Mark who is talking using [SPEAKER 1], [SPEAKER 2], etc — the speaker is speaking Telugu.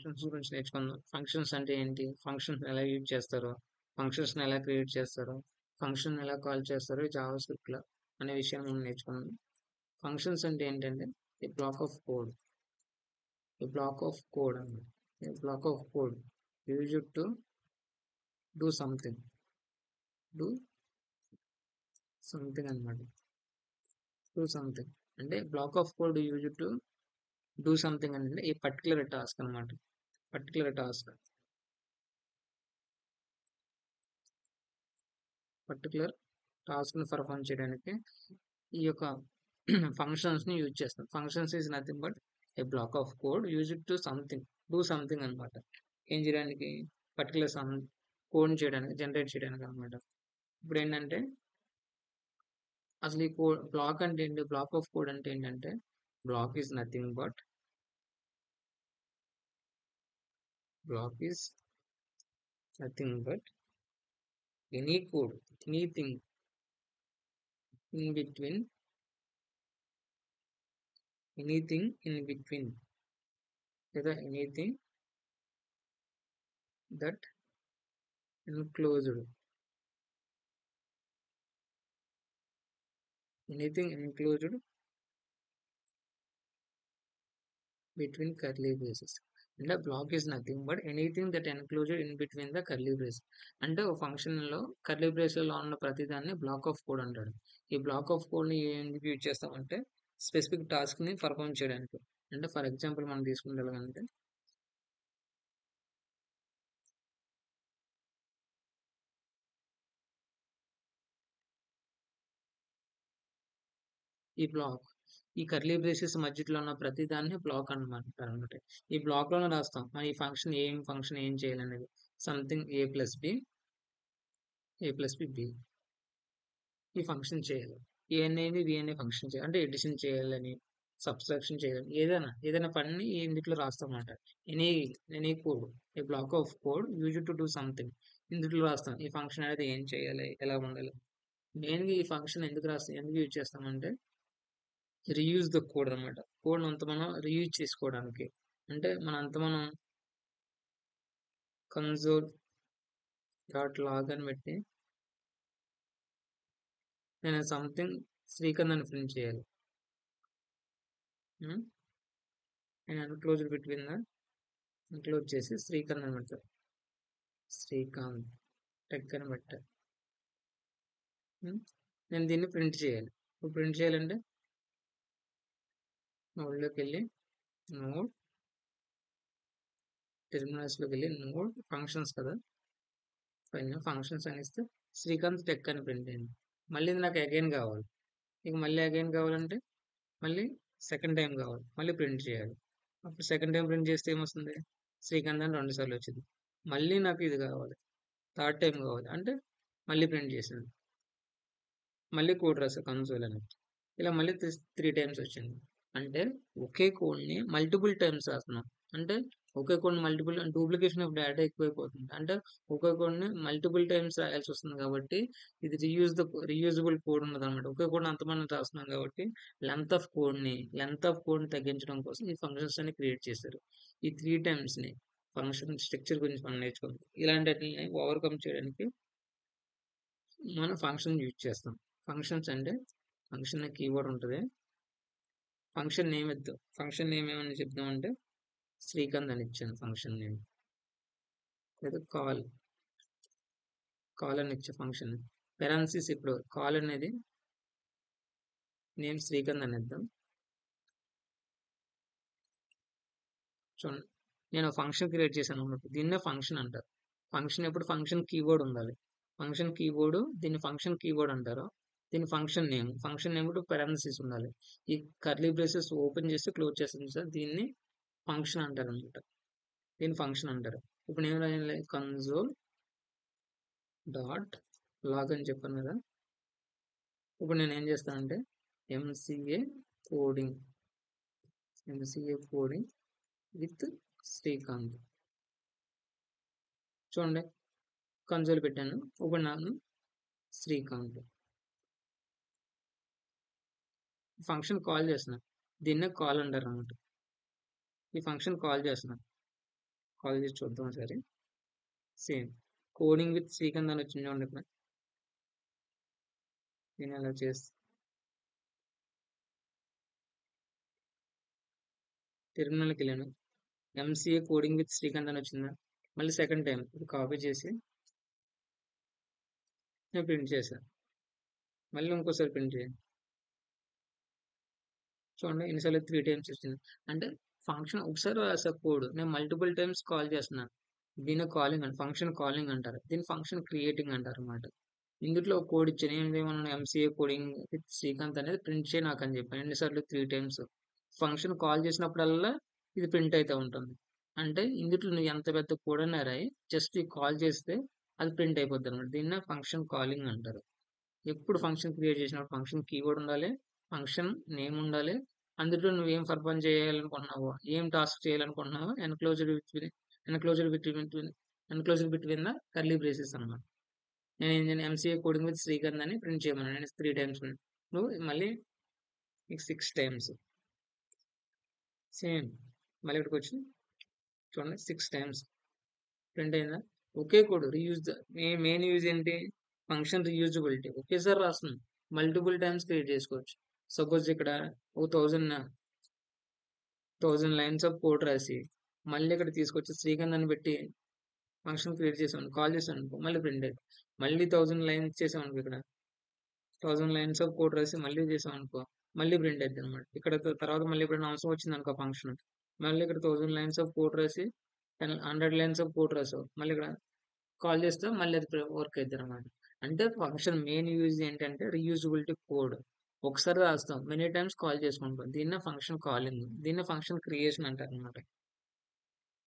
[SPEAKER 1] ఫంక్షన్స్ గురించి నేర్చుకుందాం. ఫంక్షన్స్ అంటే ఏంటి? ఫంక్షన్స్ ఎలా యూజ్ చేస్తారో, ఫంక్షన్స్‌ని ఎలా క్రియేట్ చేస్తారో, ఫంక్షన్ ఎలా కాల్ చేస్తారో జావా స్క్రిప్ట్‌లో అనే విషయాన్ని మనం నేర్చుకుందాం. ఫంక్షన్స్ అంటే ఏంటంటే a block of code. A block of code అన్నమాట. A block of code used to do something. Do something అన్నమాట. డూ సంథింగ్ అంటే block of code used to do something అంటే ఏ పర్టికులర్ టాస్క్ అన్నమాట. Particular task. పర్టికులర్ టాస్క్‌ని పర్ఫార్మ్ చేయడానికి ఈ యొక్క ఫంక్షన్స్‌ని యూజ్ చేస్తాం. Functions is nothing but a block of code used to something. Do something అన్నమాట. ఏం చేయడానికి? పర్టికులర్ కోడ్‌ని చేయడానికి, జనరేట్ చేయడానికి అన్నమాట. ఇప్పుడేంటంటే అసలు ఈ బ్లాక్ అంటే ఏంటి? బ్లాక్ ఆఫ్ కోడ్ అంటే ఏంటంటే block is nothing but block is nothing but any code, anything in between, anything in between లేదా anything that enclosed, anything enclosed between curly braces. అంటే block is nothing but anything that enclosed in between the curly brace. అంటే ఒక ఫంక్షన్ లో కర్లీ బ్రేస్లలో ఉన్న ప్రతిదాన్ని బ్లాక్ ఆఫ్ కోడ్ అంటాడు. ఈ బ్లాక్ ఆఫ్ కోడ్ ని ఎందుకు యూజ్ చేస్తామంటే స్పెసిఫిక్ టాస్క్ ని పర్ఫార్మ్ చేయడానికి. అంటే ఫర్ ఎగ్జాంపుల్ మనం తీసుకుంటే ఎలాగంటే ఈ బ్లాక్, ఈ కర్లీ బ్రేసెస్ మధ్యలో ఉన్న ప్రతి దాన్ని బ్లాక్ అనమాట. ఈ బ్లాక్ లోనే రాస్తాం మన ఈ ఫంక్షన్ ఏం చేయాలనేది. సంథింగ్ ఏ ప్లస్ బి ఈ ఫంక్షన్ చేయాలి. ఏ అనేది వి అనే ఫంక్షన్ చేయాలి. అంటే ఎడిషన్ చేయాలని, సబ్ట్రాక్షన్ చేయాలని, ఏదైనా పనిని ఇందులో రాస్తామన్నమాట. Any any code, a block of code use to do something. ఇందులో రాస్తాం ఈ ఫంక్షన్ అనేది ఏం చేయాలి, ఎలా ఉండాలి. మెయిన్గా ఈ ఫంక్షన్ ఎందుకు యూజ్ చేస్తామంటే రీయూజ్ ద కోడ్ అనమాట. కోడ్ అంత మనం రీయూజ్ చేసుకోవడానికి. అంటే మనం కన్సోల్ డాట్ లాగ్ అని పెట్టి నేను సంథింగ్ శ్రీకాంత్ అని ప్రింట్ చేయాలి. నేను అన్క్లోజ్ బిట్వీన్ ద ఇంక్లూడ్ చేసి శ్రీకాంత్ అని పెడతారు. శ్రీకాంత్ టెక్ అని పెట్టారు. నేను దీన్ని ప్రింట్ చేయాలి. ఇప్పుడు ప్రింట్ చేయాలంటే నోడ్లోకి వెళ్ళి నోడ్ టెర్మినల్స్లోకి వెళ్ళి నోడ్ ఫంక్షన్స్ కదా, పైన ఫంక్షన్స్ అని ఇస్తే శ్రీకాంత్ టెక్ అని ప్రింట్ అయింది. మళ్ళీ ఇది నాకు అగైన్ కావాలి. ఇక మళ్ళీ అగైన్ కావాలంటే మళ్ళీ సెకండ్ టైం కావాలి, మళ్ళీ ప్రింట్ చేయాలి. అప్పుడు సెకండ్ టైం ప్రింట్ చేస్తే ఏమొస్తుంది? శ్రీకాంత్ అని 2 సార్లు వచ్చింది. మళ్ళీ నాకు ఇది కావాలి, థర్డ్ టైం కావాలి అంటే మళ్ళీ ప్రింట్ చేసింది. మళ్ళీ కోడ్ రాసా కన్సోల్ అని. ఇలా మళ్ళీ 3 టైమ్స్ వచ్చింది. అంటే ఒకే కోడ్ని మల్టిపుల్ టైమ్స్ రాస్తున్నాం. అంటే ఒకే కోడ్ని మల్టిపుల్ డూప్లికేషన్ ఆఫ్ డేటా ఎక్కువైపోతుంది. అంటే ఒకే కోడ్ని మల్టిపుల్ టైమ్స్ రాయాల్సి వస్తుంది కాబట్టి ఇది రీయూజబుల్ కోడ్ ఉండదు అనమాట. ఒకే కోడ్ అంతమంది రాస్తున్నాం కాబట్టి లెంత్ ఆఫ్ కోడ్ని తగ్గించడం కోసం ఈ ఫంక్షన్స్ అని క్రియేట్ చేశారు. ఈ 3 టైమ్స్ని ఫంక్షన్ స్ట్రక్చర్ గురించి మనం నేర్చుకుందాం. ఇలాంటిని ఓవర్కమ్ చేయడానికి మనం ఫంక్షన్ యూజ్ చేస్తాం. ఫంక్షన్స్ అంటే ఫంక్షన్ కీవర్డ్ ఉంటుంది. ఫంక్షన్ నేమ్ ఇద్దాం. ఫంక్షన్ నేమ్ ఏమని చెప్దామంటే శ్రీకాంత్ అని ఇచ్చాను ఫంక్షన్ నేమ్. లేదా కాల్ అని ఇచ్చే ఫంక్షన్ పెరాన్సిస్. ఇప్పుడు కాల్ అనేది నేమ్ శ్రీకాంత్ అని ఇద్దాం. చూడండి, నేను ఫంక్షన్ క్రియేట్ చేశాను అన్నమాట. దీన్నే ఫంక్షన్ అంటారు. ఫంక్షన్ ఎప్పుడు ఫంక్షన్ కీవర్డ్ ఉండాలి. ఫంక్షన్ కీవర్డ్, దీన్ని ఫంక్షన్ కీవర్డ్ అంటారు. దీని ఫంక్షన్ నేమ్ కూడా పెరాన్సిస్ ఉండాలి. ఈ కర్లీ బ్రేసెస్ ఓపెన్ చేసి క్లోజ్ చేస్తుంది సార్, దీన్ని ఫంక్షన్ అంటారు అనమాట. దీన్ని ఫంక్షన్ అంటారు. ఇప్పుడు నేను రాయాలి కన్సోల్ డాట్ లాగ్ అని చెప్పాను కదా. ఇప్పుడు నేను ఏం చేస్తానంటే ఎంసీఏ కోడింగ్ విత్ శ్రీకాంత్. చూడండి, కన్సోల్ పెట్టాను. ఇప్పుడు నాకు శ్రీకాంత్ ఫంక్షన్ కాల్ చేస్తున్నాను. దీన్నే కాల్ అంటారు అనమాట. ఈ ఫంక్షన్ కాల్ చేస్తున్నాను. కాల్ చేసి చూద్దాం ఒకసారి. సేమ్ కోడింగ్ విత్ శ్రీకాంత్ అని వచ్చింది చూడండి ఇక్కడ. నేను అలా చేసి టెర్మినల్కి వెళ్ళాను. ఎంసీఏ కోడింగ్ విత్ శ్రీకాంత్ అని వచ్చిందా? మళ్ళీ సెకండ్ టైం ఇది కాపీ చేసి నేను ప్రింట్ చేశాను. మళ్ళీ ఇంకోసారి ప్రింట్ చేయండి. చూడండి ఎన్నిసార్లు 3 టైమ్స్ వచ్చింది. అంటే ఫంక్షన్ ఒకసారి రాసే కోడ్ నేను మల్టిపుల్ టైమ్స్ కాల్ చేస్తున్నాను. దీన్ని కాలింగ్ అంట, ఫంక్షన్ కాలింగ్ అంటారు. దీన్ని ఫంక్షన్ క్రియేటింగ్ అంటారు అన్నమాట. ఇందులో ఒక కోడ్ ఇచ్చాను. ఏమన్నా ఎంసీఏ కోడింగ్ విత్ శ్రీకాంత్ అనేది ప్రింట్ చేయి నాకు అని చెప్పాను. ఎన్నిసార్లు 3 టైమ్స్. ఫంక్షన్ కాల్ చేసినప్పుడల్లా ఇది ప్రింట్ అయితే ఉంటుంది. అంటే ఇందులో నువ్వు ఎంత పెద్ద కోడ్ అయినా రాయి, జస్ట్ ఈ కాల్ చేస్తే అది ప్రింట్ అయిపోద్ది అనమాట. దీన్నే ఫంక్షన్ కాలింగ్ అంటారు. ఎప్పుడు ఫంక్షన్ క్రియేట్ చేసినప్పుడు ఫంక్షన్ కీవర్డ్ ఉండాలి, ఫంక్షన్ నేమ్ ఉండాలి. అందులో నువ్వేం పర్ఫార్మ్ చేయాలనుకుంటున్నావో, ఏం టాస్క్ చేయాలనుకుంటున్నావో enclosed between the curly braces అన్నమాట. నేను ఎంసీఏ కోడింగ్ విత్ శ్రీకాంత్ అని ప్రింట్ చేయమన్నాను. నేను 3 టైమ్స్ నువ్వు మళ్ళీ 6 టైమ్స్ సేమ్. మళ్ళీ ఇక్కడికి వచ్చి చూడండి 6 టైమ్స్ ప్రింట్ అయిందా? ఒకే కోడ్ రీయూజ్. మెయిన్ యూజ్ ఏంటి? Function reusability. ఒకేసారి రాస్తుంది, మల్టిపుల్ టైమ్స్ క్రియేట్ చేసుకోవచ్చు. సపోజ్ ఇక్కడ ఒక 1000 లైన్స్ ఆఫ్ కోడ్ రాసి మళ్ళీ ఇక్కడ తీసుకొచ్చి శ్రీకాంత్ అని పెట్టి ఫంక్షన్ క్రియేట్ చేసాం, కాల్ చేసాం అనుకో, మళ్ళీ ప్రింట్ అవుతుంది. మళ్ళీ 1000 లైన్స్ చేసాం అనుకో, ఇక్కడ 1000 లైన్స్ ఆఫ్ కోడ్ రాసి మళ్ళీ చేసాం అనుకో, మళ్ళీ ప్రింట్ అవుతుంది అనమాట. ఇక్కడ తర్వాత మళ్ళీ ఎప్పుడైనా అవసరం వచ్చింది అనుకో ఫంక్షన్, మళ్ళీ ఇక్కడ 1000 లైన్స్ ఆఫ్ కోడ్ రాసి 100 లైన్స్ ఆఫ్ కోడ్ రాసావు, మళ్ళీ ఇక్కడ కాల్ చేస్తే మళ్ళీ అది వర్క్ అవుతుంది అనమాట. అంటే ఫంక్షన్ మెయిన్ యూజ్ ఏంటంటే రీయూజబిలిటీ కోడ్. ఒకసారి రాస్తాం, మెనీ టైమ్స్ కాల్ చేసుకుంటాం. దీన్నే ఫంక్షన్ కాలింగ్, దీన్నే ఫంక్షన్ క్రియేషన్ అంటారు అనమాట.